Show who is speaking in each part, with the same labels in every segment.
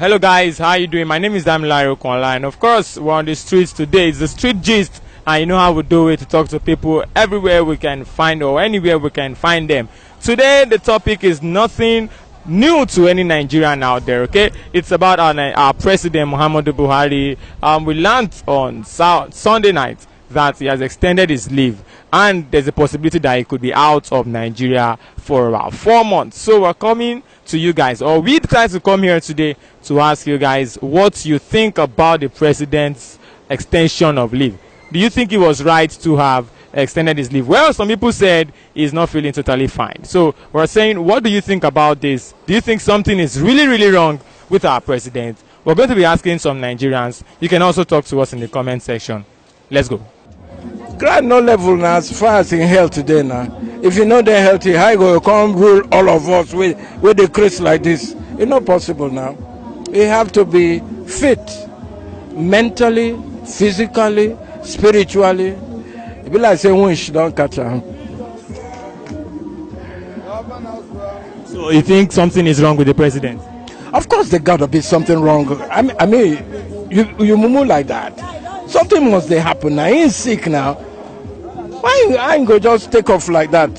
Speaker 1: Hello guys, how you doing? My name is Damilare Okonla, and of course we're on the streets today. It's the street gist, and you know how we do it, to talk to people everywhere we can find or anywhere we can find them. Today the topic is nothing new to any Nigerian out there, okay? It's about our president Muhammadu Buhari. We learned on Sunday night that he has extended his leave, and there's a possibility that he could be out of Nigeria for about 4 months. So we're coming to you guys, or we try to come here today to ask you guys what you think about the president's extension of leave. Do you think it was right to have extended his leave? Well, some people said he's not feeling totally fine. So we're saying, what do you think about this? Do you think something is really wrong with our president? We're going to be asking some Nigerians. You can also talk to us in the comment section. Let's go.
Speaker 2: Grant no level now as far as in health today now. If you know they're healthy, how you go come rule all of us with the craze like this? It's not possible now. You have to be fit mentally, physically, spiritually. It be like saying wish don't catch her.
Speaker 1: So you think something is wrong with the president?
Speaker 2: Of course there gotta be something wrong. I mean you mumu like that. Something must they happen now. He ain't sick now. Why I ain't go just take off like that?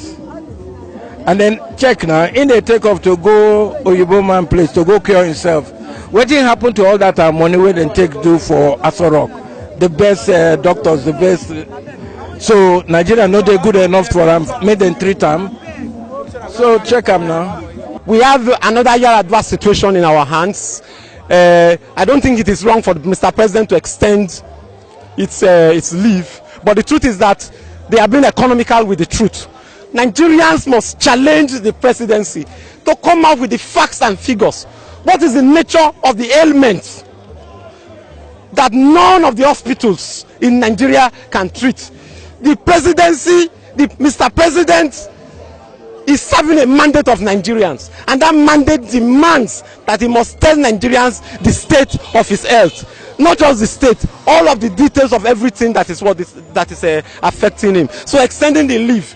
Speaker 2: And then check now. In they take off to go Oyibo man place to go cure himself. What did happen to all that money we then take do for Asorok? The best doctors, the best. So Nigeria not they good enough for them. Made them treat them. So check them now.
Speaker 3: We have another year adverse situation in our hands. I don't think it is wrong for Mr. President to extend its leave, but the truth is that they are being economical with the truth. Nigerians must challenge the presidency to come out with the facts and figures. What is the nature of the ailments that none of the hospitals in Nigeria can treat? The presidency, Mr. President is serving a mandate of Nigerians, and that mandate demands that he must tell Nigerians the state of his health. Not just the state, all of the details of everything that is affecting him. So extending the leave,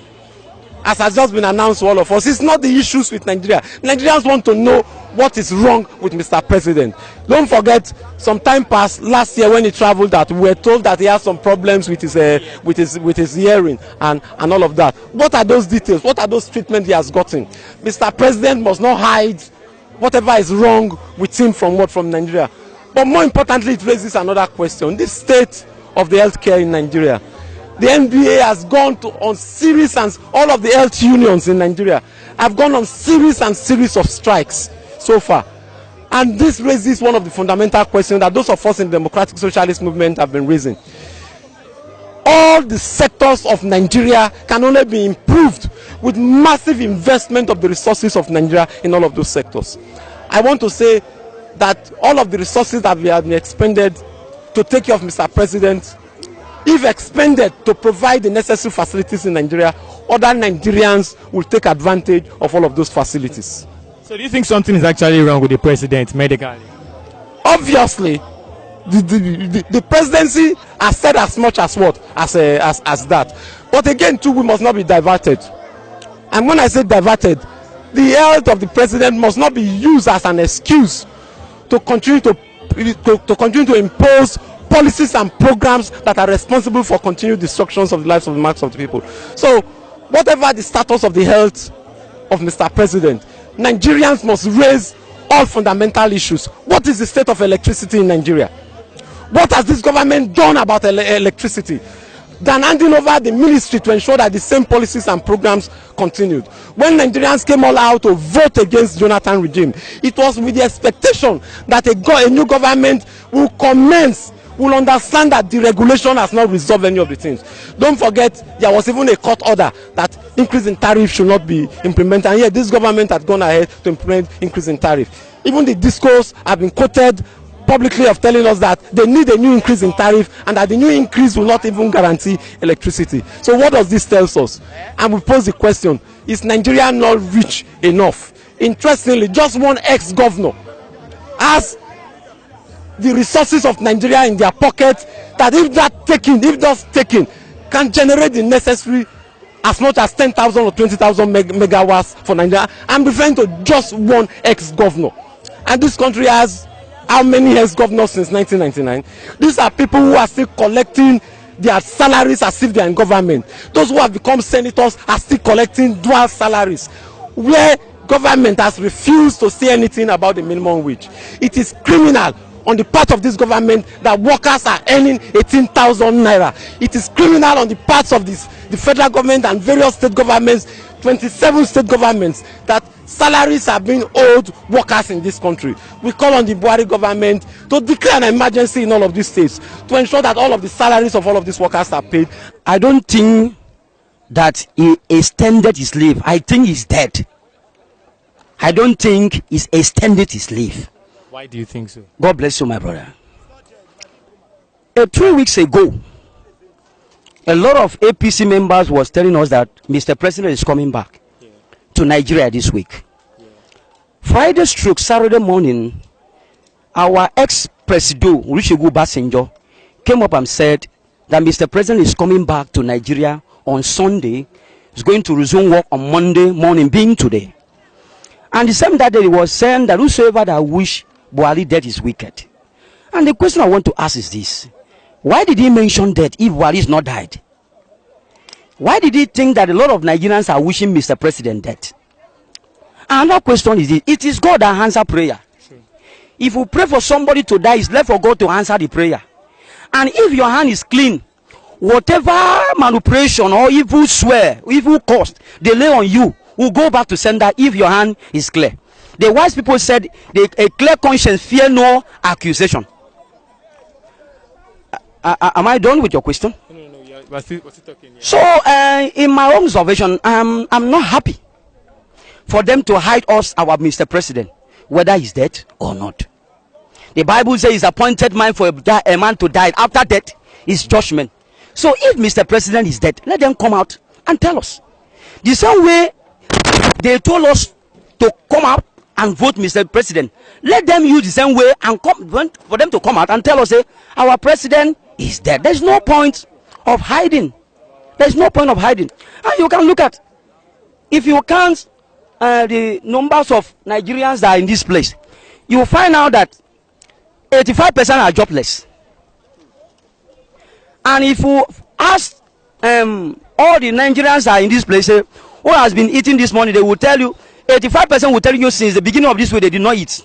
Speaker 3: as has just been announced to all of us, is not the issues with Nigeria. Nigerians want to know what is wrong with Mr. President. Don't forget, some time passed last year when he traveled, that we were told that he has some problems with his hearing and all of that. What are those details? What are those treatments he has gotten? Mr. President must not hide whatever is wrong with him from Nigeria. But more importantly, it raises another question: the state of the healthcare in Nigeria. The NBA has gone on series, and all of the health unions in Nigeria have gone on series of strikes so far. And this raises one of the fundamental questions that those of us in the democratic socialist movement have been raising. All the sectors of Nigeria can only be improved with massive investment of the resources of Nigeria in all of those sectors. I want to say that all of the resources that we have been expended to take care of Mr. President, if expended to provide the necessary facilities in Nigeria, other Nigerians will take advantage of all of those facilities.
Speaker 1: So do you think something is actually wrong with the president medically?
Speaker 3: Obviously, the presidency has said as much as as that. But again, too, we must not be diverted. And when I say diverted, the health of the president must not be used as an excuse to continue to impose policies and programs that are responsible for continued destructions of the lives of the masses of the people. So, whatever the status of the health of Mr. President, Nigerians must raise all fundamental issues. What is the state of electricity in Nigeria? What has this government done about electricity? Than handing over the ministry to ensure that the same policies and programs continued. When Nigerians came all out to vote against Jonathan regime, it was with the expectation that a new government will understand that the regulation has not resolved any of the things. Don't forget, there was even a court order that increase in tariff should not be implemented, and yet this government had gone ahead to implement increase in tariff. Even the discourse have been quoted publicly of telling us that they need a new increase in tariff, and that the new increase will not even guarantee electricity. So what does this tell us? And we pose the question, is Nigeria not rich enough? Interestingly, just one ex-governor has the resources of Nigeria in their pocket, that if that's taken, can generate the necessary as much as 10,000 or 20,000 megawatts for Nigeria. I'm referring to just one ex-governor. And this country has how many ex-governors since 1999? These are people who are still collecting their salaries as if they are in government. Those who have become senators are still collecting dual salaries, where government has refused to say anything about the minimum wage. It is criminal on the part of this government that workers are earning 18,000 naira. It is criminal on the parts of the federal government and various state governments, 27 state governments, that salaries are being owed workers in this country. We call on the Buhari government to declare an emergency in all of these states to ensure that all of the salaries of all of these workers are paid.
Speaker 4: I don't think that he extended his leave. I think he's dead. I don't think he's extended his leave.
Speaker 1: Why do you think so?
Speaker 4: God bless you, my brother. 3 weeks ago, a lot of APC members was telling us that Mr. President is coming back to Nigeria this week. Friday stroke Saturday morning, our ex-president Olusegun Obasanjo came up and said that Mr. President is coming back to Nigeria on Sunday. He's going to resume work on Monday morning, being today. And the same that day he was saying that whosoever that wish Buhari death is wicked. And the question I want to ask is this: why did he mention death if Buhari is not died? Why did he think that a lot of Nigerians are wishing Mr. President death? Another question is this: it is God that answers prayer. Sure. If you pray for somebody to die, it's left for God to answer the prayer. And if your hand is clean, whatever manipulation or evil swear, evil cost they lay on you will go back to sender if your hand is clear. The wise people said, a clear conscience fear no accusation. Am I done with your question?
Speaker 1: No, yeah, we're still talking. Yeah.
Speaker 4: So, in my own observation, I'm not happy for them to hide us, our Mr. President, whether he's dead or not. The Bible says, appointed man for a man to die. After death is judgment. So, if Mr. President is dead, let them come out and tell us. The same way they told us to come out and vote Mr. President, let them use the same way and for them to come out and tell us, our president is dead. There's no point of hiding. There's no point of hiding. And you can look at, if you count the numbers of Nigerians that are in this place, you will find out that 85% are jobless. And if you ask all the Nigerians that are in this place, who has been eating this morning, they will tell you, 85% will tell you since the beginning of this week they did not eat.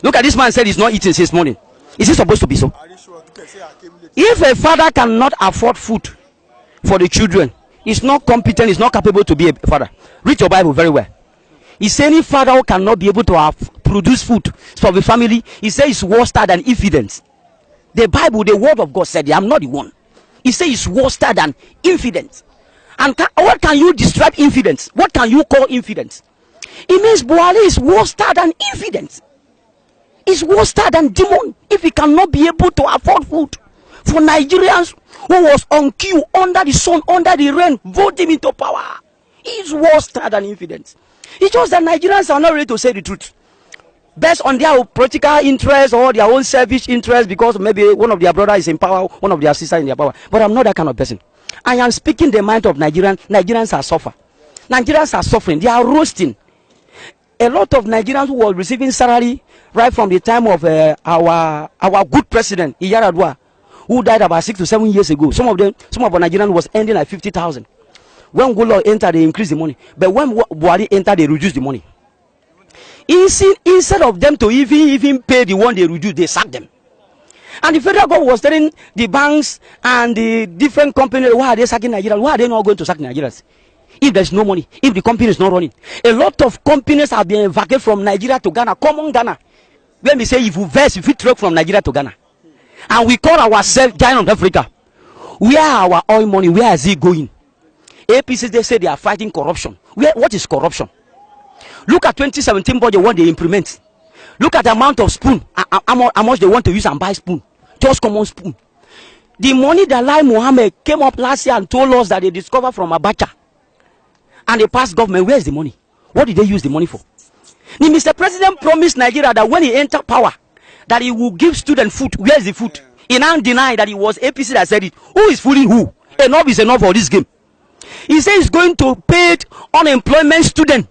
Speaker 4: Look at this man said he's not eating since morning. Is it supposed to be so? If a father cannot afford food for the children, he's not competent, he's not capable to be a father. Read your Bible very well. He said any father who cannot be able to produce food for the family, he says it's worse than infidels. The Bible, the word of God said, I'm not the one. He says it's worse than infidels. And what can you describe infidels? What can you call infidels? It means Buhari is worse than infidels. It's worse than demon if he cannot be able to afford food for Nigerians who was on queue under the sun, under the rain, vote him into power. He's worse than infidels. It's just that Nigerians are not ready to say the truth, based on their political interest or their own selfish interest, because maybe one of their brothers is in power, one of their sisters in their power. But I'm not that kind of person. I am speaking the mind of Nigerians. Nigerians are suffering. Nigerians are suffering. They are roasting. A lot of Nigerians who were receiving salary right from the time of our good president Iyaradua, who died about 6 to 7 years ago. Some of our Nigerians was ending like 50,000. When Golo entered, they increased the money. But when Buhari entered, they reduced the money. Instead of them to even pay the one they reduced, they sacked them. And the federal government was telling the banks and the different companies, why are they sacking Nigerians? Why are they not going to sack Nigerians? If there's no money, if the company is not running. A lot of companies have been evacuated from Nigeria to Ghana, common Ghana. When we say if we truck from Nigeria to Ghana, and we call ourselves giant of Africa, where are our oil money? Where is it going? APC, they say they are fighting corruption. What is corruption? Look at 2017 budget, what they implement. Look at the amount of spoon, how much they want to use and buy spoon. Just common spoon. The money that Lai Mohammed came up last year and told us that they discovered from Abacha and the past government, where is the money? What did they use the money for? The Mr. President promised Nigeria that when he entered power, that he will give students food. Where is the food? He now denied that it was APC that said it. Who is fooling who? Enough is enough for this game. He says he's going to pay unemployment student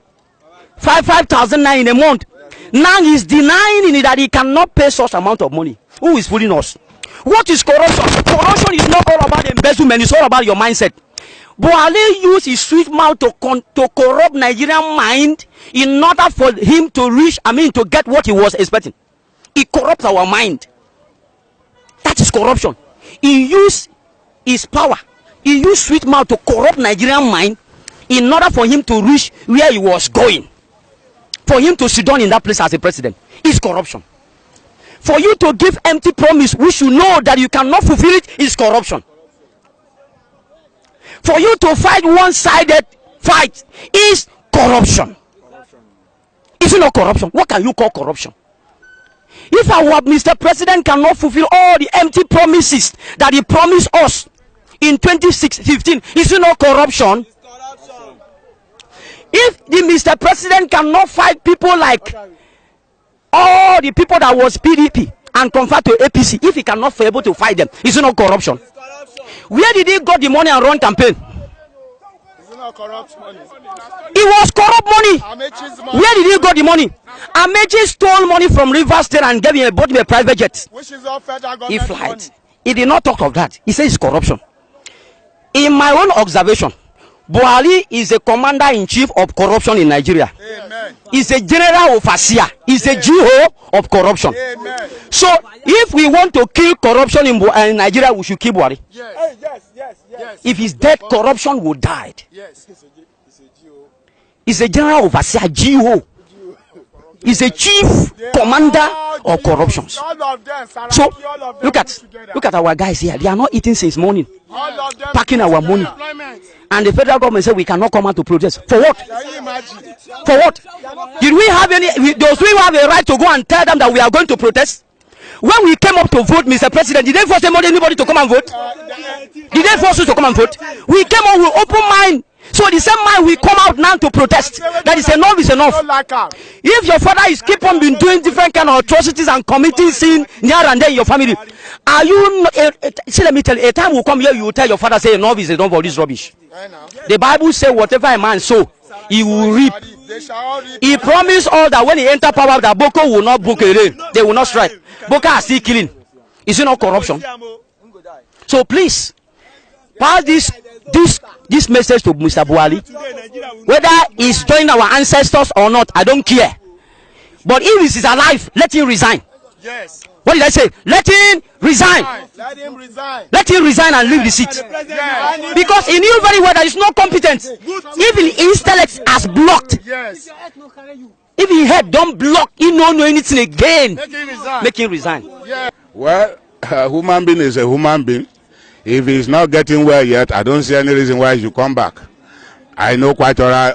Speaker 4: 5,000 in a month. Now he's denying that he cannot pay such amount of money. Who is fooling us? What is corruption? Corruption is not all about embezzlement, it's all about your mindset. Buhari used his sweet mouth to corrupt Nigerian mind in order for him to reach, to get what he was expecting. He corrupts our mind. That is corruption. He used his power. He used sweet mouth to corrupt Nigerian mind in order for him to reach where he was going. For him to sit down in that place as a president is corruption. For you to give empty promise which you know that you cannot fulfill it is corruption. For you to fight one-sided fight is corruption. Is it not corruption? What can you call corruption? If our Mr. President cannot fulfill all the empty promises that he promised us in 2015, is it not corruption? If the Mr. President cannot fight people like all the people that was PDP and convert to APC, if he cannot be able to fight them, is it not corruption? Where did he got the money and run campaign?
Speaker 5: Is it not corrupt money?
Speaker 4: It was corrupt money. Where did he got the money? Amechi stole money from Rivers State and gave him a private jet.
Speaker 5: Which is all federal government.
Speaker 4: He flight. He did not talk of that. He says it's corruption. In my own observation, Buhari is a commander-in-chief of corruption in Nigeria.
Speaker 5: Amen.
Speaker 4: He's a general overseer. He's a GO of corruption.
Speaker 5: Amen.
Speaker 4: So, if we want to kill corruption in Nigeria, we should kill Buhari.
Speaker 5: Yes. Yes.
Speaker 4: If he's dead, corruption will die.
Speaker 5: Yes.
Speaker 4: He's a general overseer, GO. He's a chief commander of corruption. So, look at our guys here. They are not eating since morning, packing our money. And the federal government said we cannot come out to protest. For what? For what? Did we have does we have a right to go and tell them that we are going to protest? When we came up to vote, Mr. President, did they force anybody to come and vote? Did they force us to come and vote? We came out with open mind. So the same mind we come out now to protest. That is enough is enough. If your father is keep on been doing different kind of atrocities and committing sin here and there in your family, are you not, see, let me tell you, a time will come here you will tell your father, say enough is enough of this rubbish. The Bible says whatever a man sow, he will reap. He promised all that when he enter power that Boko will not book again. They will not strike. Boko are still killing. Is it not corruption? So please pass this message to Mr. Buhari. Whether he's joining our ancestors or not, I don't care. But if he is alive, let him resign.
Speaker 5: Yes.
Speaker 4: What did I say? Let him resign.
Speaker 5: Let him resign.
Speaker 4: Let him resign and leave the seat.
Speaker 5: Yes.
Speaker 4: Because he knew very well that he's not competent. Even his intellect has blocked.
Speaker 5: Yes.
Speaker 4: If his head don't block, he don't know anything again.
Speaker 5: Make him resign.
Speaker 4: Make him resign.
Speaker 5: Yeah.
Speaker 6: Well, a human being is a human being. If he's not getting well yet, I don't see any reason why he should come back. I know quite all right,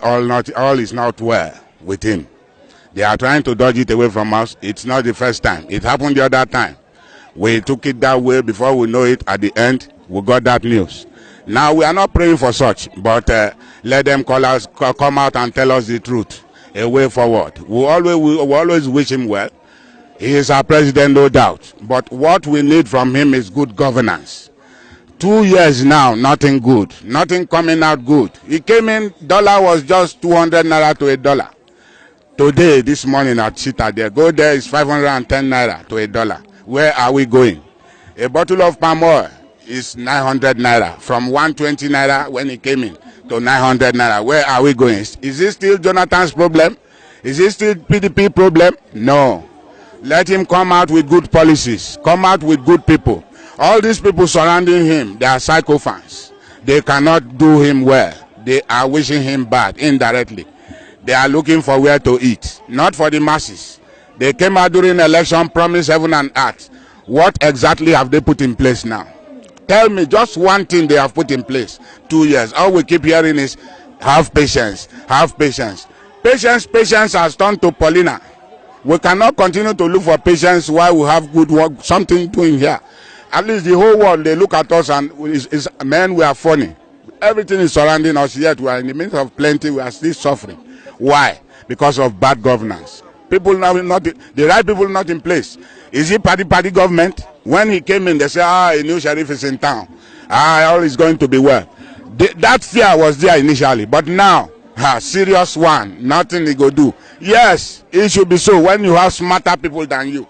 Speaker 6: all is not well with him. They are trying to dodge it away from us. It's not the first time. It happened the other time. We took it that way. Before we know it, at the end, we got that news. Now, we are not praying for such, but let them come out and tell us the truth, a way forward. We always wish him well. He is our president, no doubt. But what we need from him is good governance. 2 years now, nothing good. Nothing coming out good. He came in, dollar was just 200 naira to $1. Today, this morning at Chita, there go there is 510 naira to $1. Where are we going? A bottle of palm oil is 900 naira. From 120 naira when he came in to 900 naira. Where are we going? Is this still Jonathan's problem? Is this still PDP problem? No. Let him come out with good policies. Come out with good people. All these people surrounding him, they are psychophants. They cannot do him well. They are wishing him bad indirectly. They are looking for where to eat, not for the masses. They came out during election, promised heaven and earth. What exactly have they put in place now? Tell me just one thing they have put in place. 2 years. All we keep hearing is have patience, have patience. Patience has turned to Paulina. We cannot continue to look for patience while we have good work, something doing here. At least the whole world, they look at us and man, we are funny. Everything is surrounding us, yet we are in the midst of plenty, we are still suffering. Why? Because of bad governance. People now the right people not in place. Is it party government? When he came in, they say, a new sheriff is in town. All is going to be well. That fear was there initially, but now Serious one. Nothing he go do. Yes, it should be so when you have smarter people than you.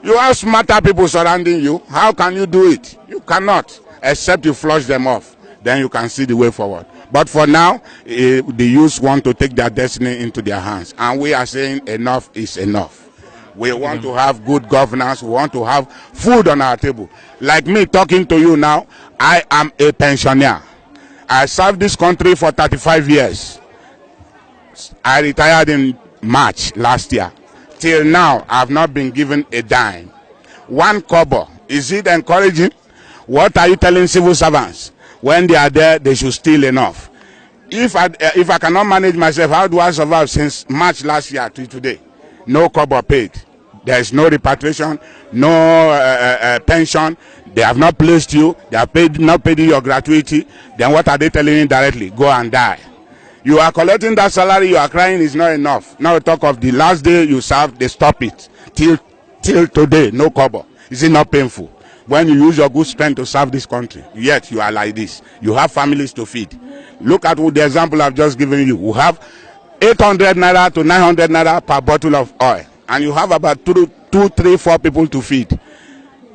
Speaker 6: You have smarter people surrounding you. How can you do it? You cannot, except you flush them off. Then you can see the way forward. But for now, the youth want to take their destiny into their hands. And we are saying enough is enough. We want to have good governance. We want to have food on our table. Like me talking to you now, I am a pensioner. I served this country for 35 years. I retired in March last year. Till now, I have not been given a dime. 1 kobo. Is it encouraging? What are you telling civil servants? When they are there, they should steal enough. If I cannot manage myself, how do I survive since March last year to today? No kobo paid. There is no repatriation, no pension. They have not placed you. They have not paid you your gratuity. Then what are they telling you directly? Go and die. You are collecting that salary. You are crying is not enough. Now talk of the last day you served. They stop it till today. No kobo. Is it not painful? When you use your good strength to serve this country, yet you are like this. You have families to feed. Look at the example I've just given you. We have 800 naira to 900 naira per bottle of oil. And you have about 2, 3, 4 people to feed.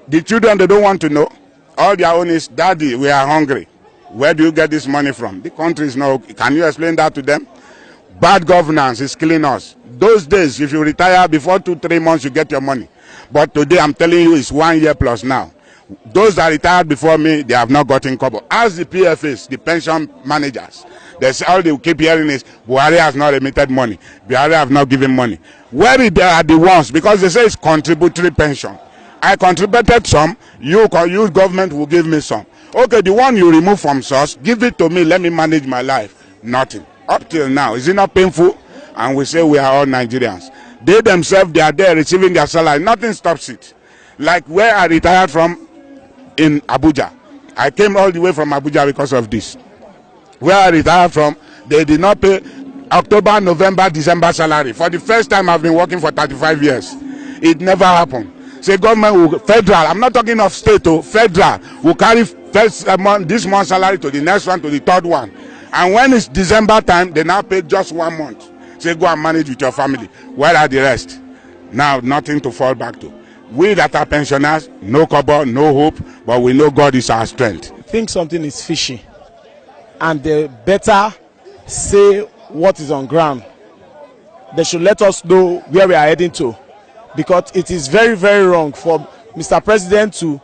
Speaker 6: The children, they don't want to know. All their own is, Daddy, we are hungry. Where do you get this money from? The country is not okay. Can you explain that to them? Bad governance is killing us. Those days, if you retire before 2, 3 months, you get your money. But today, I'm telling you, it's 1 year plus now. Those that retired before me, they have not gotten kobo. As the PFAs, the pension managers, that's all they keep hearing is, Buhari has not remitted money. Buhari have not given money. Where they are the ones, because they say it's contributory pension. I contributed some, you government will give me some. Okay, the one you remove from source, give it to me, let me manage my life. Nothing. Up till now, is it not painful? And we say we are all Nigerians. They themselves, they are there receiving their salary. Nothing stops it. Like where I retired from in Abuja. I came all the way from Abuja because of this. Where I retired from, they did not pay October, November, December salary. For the first time I've been working for 35 years. It never happened. Say government will, federal, I'm not talking of state, federal will carry this month's salary to the next one, to the third one. And when it's December time, they now pay just 1 month. Say go and manage with your family. Where are the rest? Now nothing to fall back to. We that are pensioners, no kobo, no hope, but we know God is our strength.
Speaker 3: I think something is fishy, and they better say what is on ground. They should let us know where we are heading to, because it is very, very wrong for Mr. President to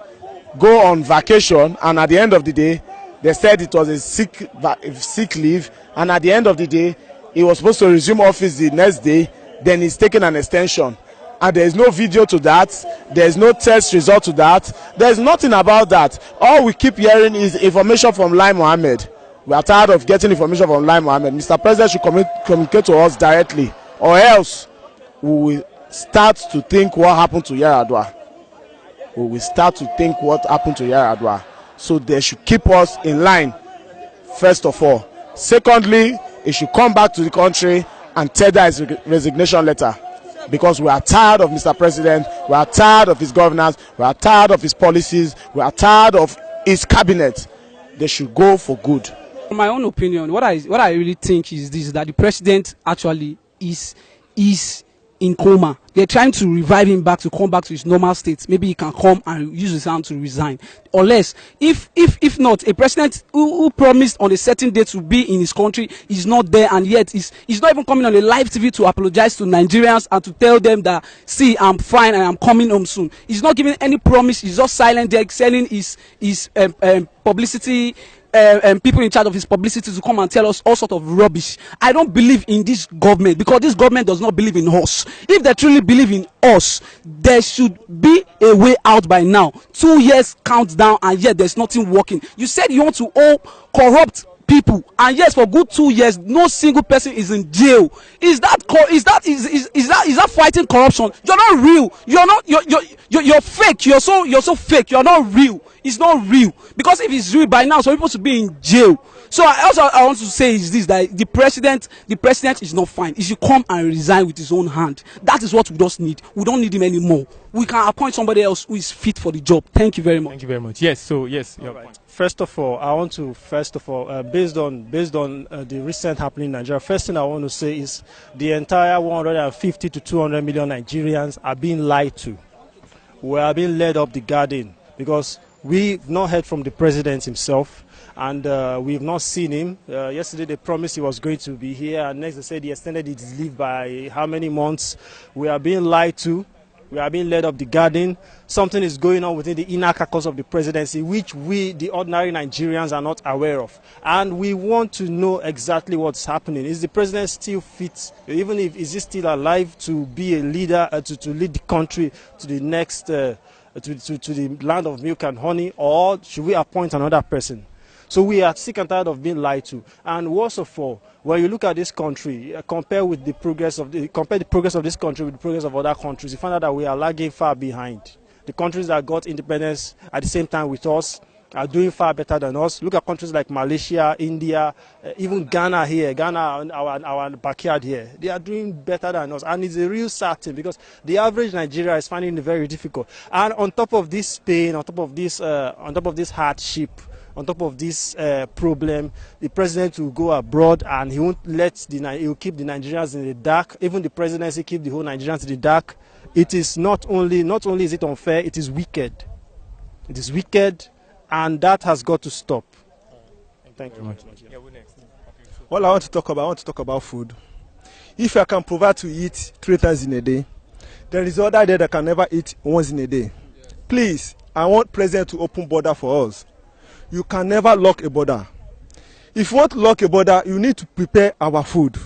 Speaker 3: go on vacation, and at the end of the day, they said it was a sick leave, and at the end of the day, he was supposed to resume office the next day, then he's taking an extension. And there is no video to that, there is no test result to that, there is nothing about that. All we keep hearing is information from Lai Mohammed. We are tired of getting information from Lai Mohammed. Mr. President should communicate to us directly, or else we will start to think what happened to Yar'Adua. We will start to think what happened to Yar'Adua. So they should keep us in line, first of all. Secondly, he should come back to the country and tender his resignation letter. Because we are tired of Mr. President, we are tired of his governance, we are tired of his policies, we are tired of his cabinet. They should go for good.
Speaker 7: In my own opinion, what I really think is this: that the president actually is in coma. They're trying to revive him back to come back to his normal state. Maybe he can come and use his hand to resign. Unless, if not, a president who promised on a certain day to be in his country is not there, and yet he's not even coming on a live TV to apologize to Nigerians and to tell them that, see, I'm fine and I'm coming home soon. He's not giving any promise. He's just silent there, selling his publicity. People in charge of his publicity to come and tell us all sort of rubbish. I don't believe in this government, because this government does not believe in us. If they truly believe in us, there should be a way out by now. 2 years countdown, and yet there's nothing working. You said you want to all corrupt people, and yes, for good 2 years, no single person is in jail. Is that fighting corruption? You're not real. You're fake. You're so fake. You're not real. It's not real, because if it's real by now, some people should be in jail. So I want to say is this, that the president is not fine. He should come and resign with his own hand. That is what we just need. We don't need him anymore. We can appoint somebody else who is fit for the job. Thank you very much.
Speaker 1: Thank you very much. Yes. So yes, your point.
Speaker 8: First of all, I want to based on the recent happening in Nigeria, first thing I want to say is the entire 150 to 200 million Nigerians are being lied to. We are being led up the garden because we've not heard from the president himself, and we've not seen him. Yesterday they promised he was going to be here, and next they said he extended his leave by how many months. We are being lied to. We are being led up the garden. Something is going on within the inner caucus of the presidency, which we, the ordinary Nigerians, are not aware of. And we want to know exactly what's happening. Is the president still fit? Even if is he still alive to be a leader, to lead the country to the next, to the land of milk and honey, or should we appoint another person? So we are sick and tired of being lied to. And worst of all, when you look at this country, compare the progress of this country with the progress of other countries, you find out that we are lagging far behind. The countries that got independence at the same time with us are doing far better than us. Look at countries like Malaysia, India, even Ghana here, our backyard here. They are doing better than us, and it's a real sad thing because the average Nigeria is finding it very difficult. And on top of this pain, on top of this hardship, on top of this problem, the president will go abroad and he won't he will keep the Nigerians in the dark. Even the presidency keep the whole Nigerians in the dark. It is not only is it unfair, it is wicked. It is wicked, and that has got to stop. Thank you very much.
Speaker 5: What I want to talk about food. If I can provide to eat 3 times in a day, there is other day that can never eat once in a day. Please, I want president to open border for us. You can never lock a border. If you want to lock a border, you need to prepare our food.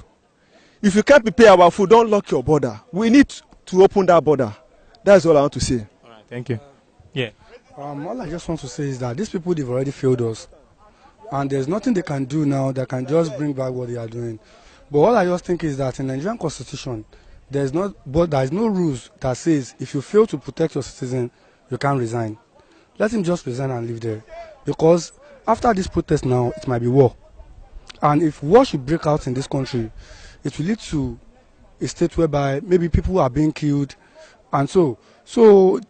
Speaker 5: If you can't prepare our food, don't lock your border. We need to open that border. That's all I want to say.
Speaker 1: All right, thank you. Yeah.
Speaker 9: All I just want to say is that these people, they've already failed us. And there's nothing they can do now that can just bring back what they are doing. But all I just think is that in the Nigerian Constitution, there is no rules that says if you fail to protect your citizen, you can't resign. Let him just resign and live there. Because after this protest now, it might be war. And if war should break out in this country, it will lead to a state whereby maybe people are being killed. And so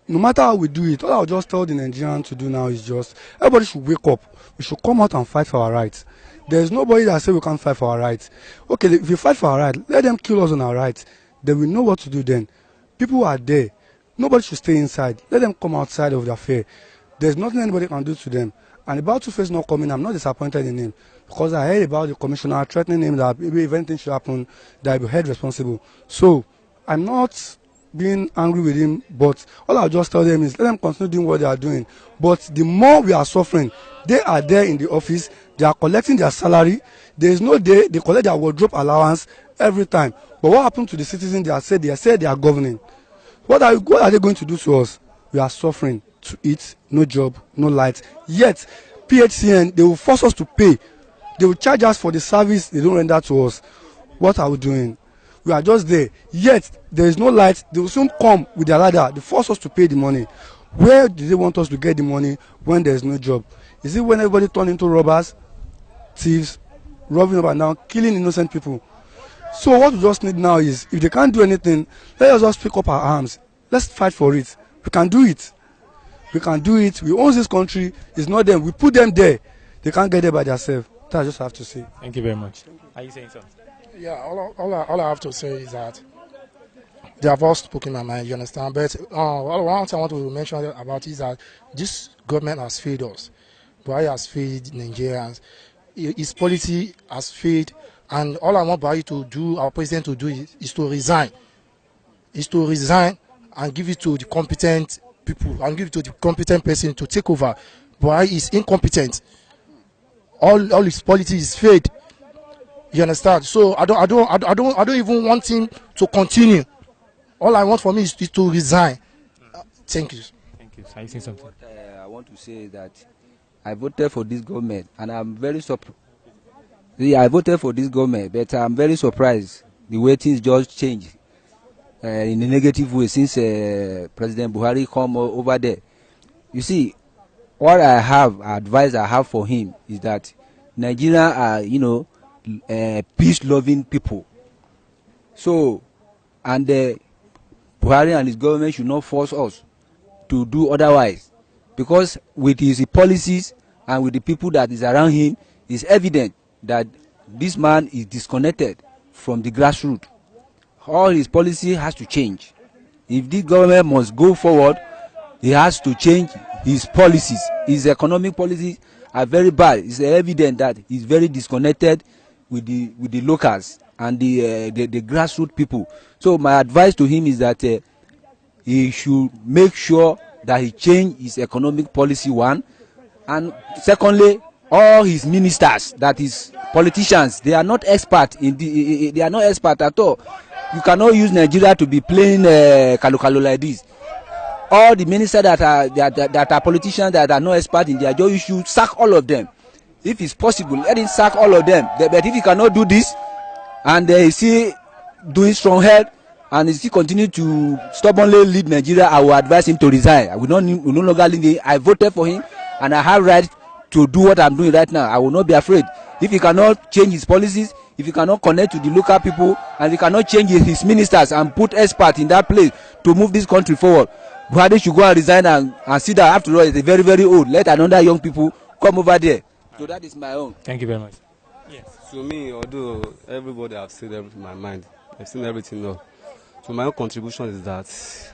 Speaker 9: no matter how we do it, all I'll just tell the Nigerians to do now is just, everybody should wake up. We should come out and fight for our rights. There's nobody that says we can't fight for our rights. Okay, if you fight for our rights, let them kill us on our rights. Then we know what to do then. People are there. Nobody should stay inside. Let them come outside of the affair. There's nothing anybody can do to them. And about Two-Face not coming, I'm not disappointed in him. Because I heard about the commissioner threatening him that maybe if anything should happen, that he'll be held responsible. So, I'm not being angry with him, but all I'll just tell them is let them continue doing what they are doing. But the more we are suffering, they are there in the office, they are collecting their salary. There is no day they collect their wardrobe allowance every time. But what happened to the citizens? They said they are governing. What are they going to do to us? We are suffering to eat, no job, no light. Yet, PHCN, they will force us to pay. They will charge us for the service they don't render to us. What are we doing? We are just there. Yet, there is no light. They will soon come with their ladder. They force us to pay the money. Where do they want us to get the money when there is no job? Is it when everybody turn into robbers, thieves, robbing up and down, killing innocent people? So what we just need now is, if they can't do anything, let us just pick up our arms. Let's fight for it. We can do it. We can do it. We own this country. It's not them. We put them there. They can't get there by themselves. That I just have to say.
Speaker 1: Thank you very much. Are you saying something?
Speaker 10: Yeah, all I have to say is that they have all spoken my mind, you understand? But one thing I want to mention about is that this government has failed us. Buhari has failed Nigerians. His policy has failed. And all I want Buhari to do, our president to do, is to resign. Is to resign and give it to the competent people and give it to the competent person to take over. Buhari is incompetent. All his policy is failed. You understand? So I don't even want him to continue. All I want for me is to resign. Thank you.
Speaker 1: Thank you. Are you saying something?
Speaker 11: What I want to say is that I voted for this government, and I'm very surprised. I voted for this government, but I'm very surprised the way things just changed in a negative way since President Buhari come over there. You see, what advice I have for him is that Nigerians are, you know, peace-loving people. So, and Buhari and his government should not force us to do otherwise, because with his policies and with the people that is around him, it's evident that this man is disconnected from the grassroots. All his policy has to change. If this government must go forward, he has to change his policies. His economic policies are very bad. It's evident that he's very disconnected with the locals and the grassroots people. So my advice to him is that he should make sure that he change his economic policy, one, and secondly, all his ministers, that is politicians, they are not expert in they are not expert at all. You cannot use Nigeria to be playing kalu like this. All the ministers that are politicians that are not expert in their job, you should sack all of them. If it's possible, let him sack all of them. But if he cannot do this, and he still doing strong head, and he still continue to stubbornly lead Nigeria, I will advise him to resign. I will no longer lead him. I voted for him, and I have right to do what I'm doing right now. I will not be afraid. If he cannot change his policies, if he cannot connect to the local people, and he cannot change his ministers and put experts in that place to move this country forward, Buhari should go and resign and see that after all, it's very, very old. Let another young people come over there. So that is my own.
Speaker 1: Thank you very much.
Speaker 12: Yes. To me, although everybody have said everything in my mind, I've seen everything now. So my own contribution is that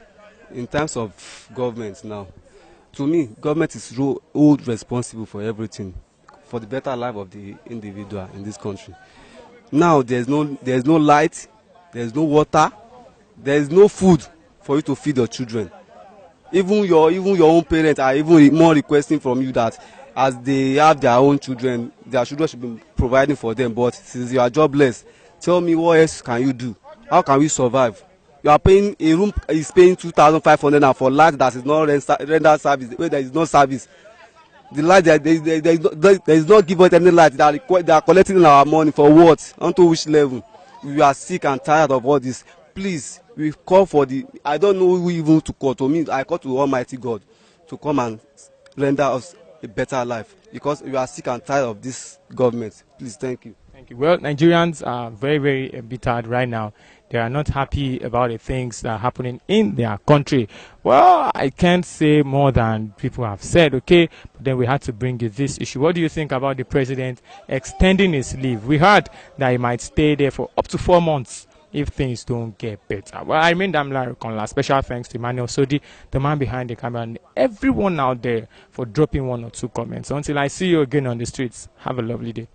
Speaker 12: in terms of government now, to me, government is responsible for everything, for the better life of the individual in this country. Now there's no light, there's no water, there's no food for you to feed your children. Even your own parents are even more requesting from you that as they have their own children, their children should be providing for them. But since you are jobless, tell me what else can you do? How can we survive? You are paying, a room is paying 2,500, and for light that is not rendered service, where there is no service. The light there is not given any light. They are collecting our money for what? Onto which level? We are sick and tired of all this. Please, we call for I don't know who even to call. To me, I call to Almighty God to come and render us a better life, because we are sick and tired of this government. Please, thank you.
Speaker 1: Thank you. Well, Nigerians are very, very embittered right now. They are not happy about the things that are happening in their country. Well, I can't say more than people have said, okay? But then we had to bring you this issue. What do you think about the president extending his leave? We heard that he might stay there for up to 4 months if things don't get better. Well, I mean, special thanks to Emmanuel Sodi, the man behind the camera, and everyone out there for dropping 1 or 2 comments. Until I see you again on the streets, have a lovely day.